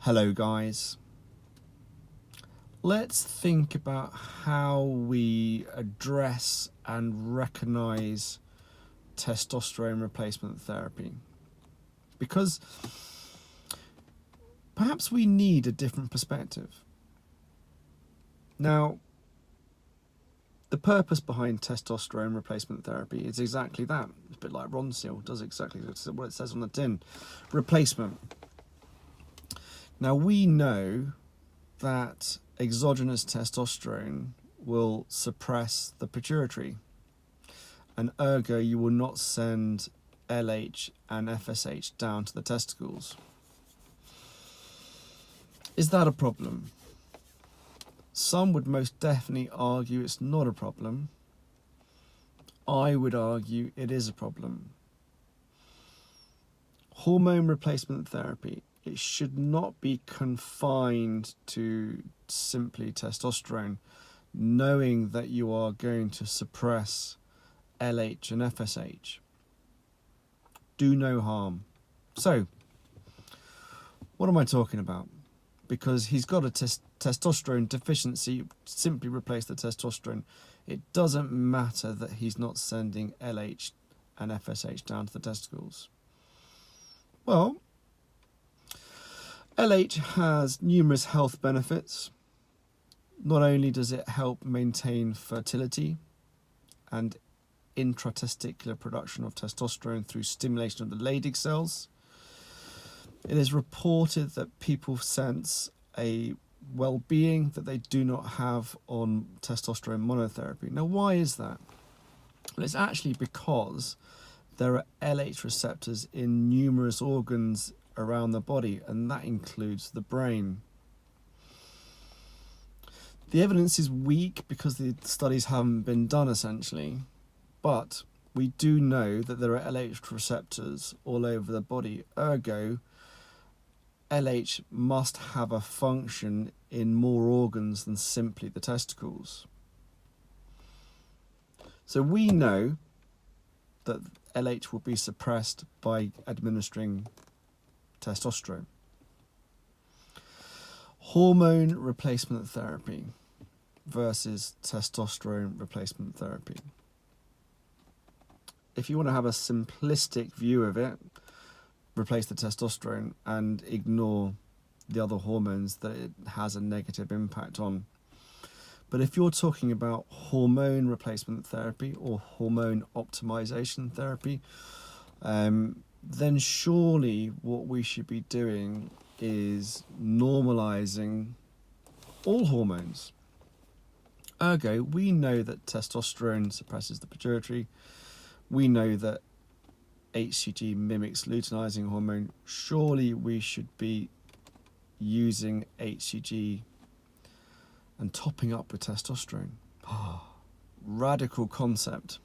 Hello guys. Let's think about how we address and recognize testosterone replacement therapy. Because perhaps we need a different perspective. Now, the purpose behind testosterone replacement therapy is exactly that. It's a bit like Ronseal, does exactly what it says on the tin. Replacement. Now we know that exogenous testosterone will suppress the pituitary, and ergo you will not send LH and FSH down to the testicles. Is that a problem? Some would most definitely argue it's not a problem. I would argue it is a problem. Hormone replacement therapy, it should not be confined to simply testosterone, knowing that you are going to suppress LH and FSH. Do no harm. So, what am I talking about? Because he's got a testosterone deficiency, simply replace the testosterone. It doesn't matter that he's not sending LH and FSH down to the testicles. Well, LH has numerous health benefits. Not only does it help maintain fertility and intratesticular production of testosterone through stimulation of the Leydig cells, it is reported that people sense a well-being that they do not have on testosterone monotherapy. Now, why is that? Well, it's actually because there are LH receptors in numerous organs around the body, and that includes the brain. The evidence is weak because the studies haven't been done essentially, but we do know that there are LH receptors all over the body, ergo LH must have a function in more organs than simply the testicles. So we know that LH will be suppressed by administering testosterone. Hormone replacement therapy versus testosterone replacement therapy. If you want to have a simplistic view of it, replace the testosterone and ignore the other hormones that it has a negative impact on. But if you're talking about hormone replacement therapy or hormone optimization therapy, then surely what we should be doing is normalizing all hormones. Ergo, we know that testosterone suppresses the pituitary. We know that HCG mimics luteinizing hormone. Surely we should be using HCG and topping up with testosterone. Radical concept.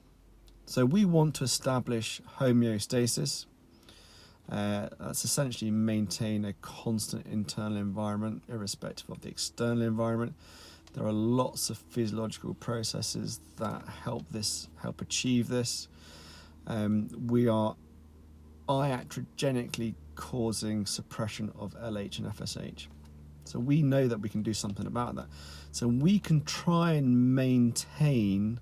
So we want to establish homeostasis. That's essentially maintain a constant internal environment irrespective of the external environment. There are lots of physiological processes that help achieve this. We are iatrogenically causing suppression of LH and FSH. So we know that we can do something about that. So we can try and maintain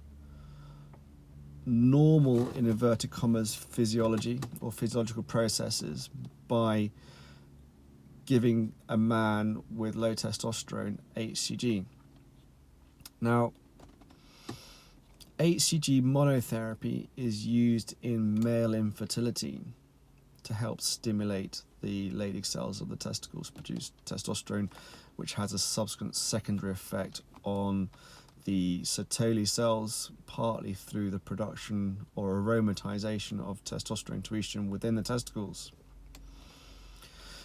normal, in inverted commas, physiology or physiological processes by giving a man with low testosterone HCG. Now, HCG monotherapy is used in male infertility to help stimulate the Leydig cells of the testicles, produce testosterone, which has a subsequent secondary effect on the Sertoli cells, partly through the production or aromatization of testosterone to estrogen within the testicles.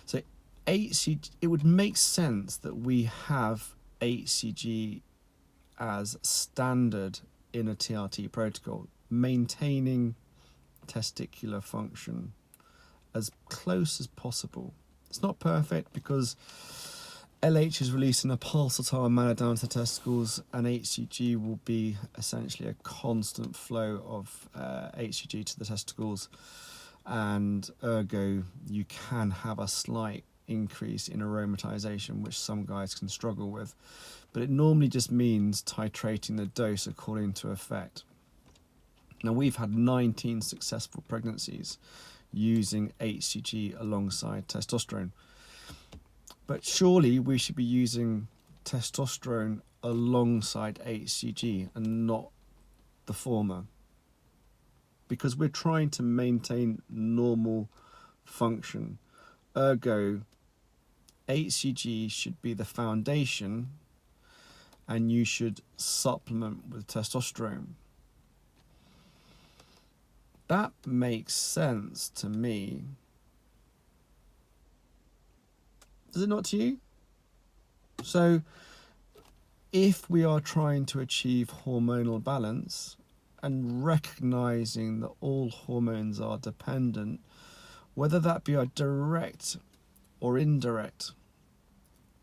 So HCG, it would make sense that we have HCG as standard in a TRT protocol, maintaining testicular function as close as possible. It's not perfect because LH is released in a pulsatile manner down to the testicles, and HCG will be essentially a constant flow of HCG to the testicles, and ergo you can have a slight increase in aromatization, which some guys can struggle with. But it normally just means titrating the dose according to effect. Now, we've had 19 successful pregnancies using HCG alongside testosterone. But surely we should be using testosterone alongside HCG and not the former, because we're trying to maintain normal function. Ergo, HCG should be the foundation and you should supplement with testosterone. That makes sense to me. Does it not to you? So if we are trying to achieve hormonal balance and recognizing that all hormones are dependent, whether that be a direct or indirect,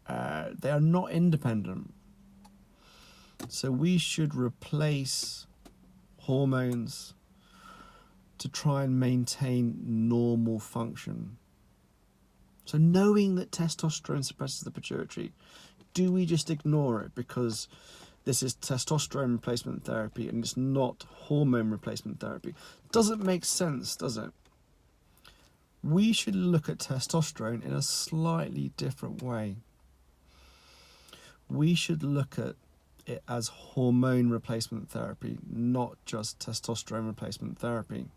they are not independent. So we should replace hormones to try and maintain normal function. So knowing that testosterone suppresses the pituitary, do we just ignore it because this is testosterone replacement therapy and it's not hormone replacement therapy? Doesn't make sense, does it? We should look at testosterone in a slightly different way. We should look at it as hormone replacement therapy, not just testosterone replacement therapy.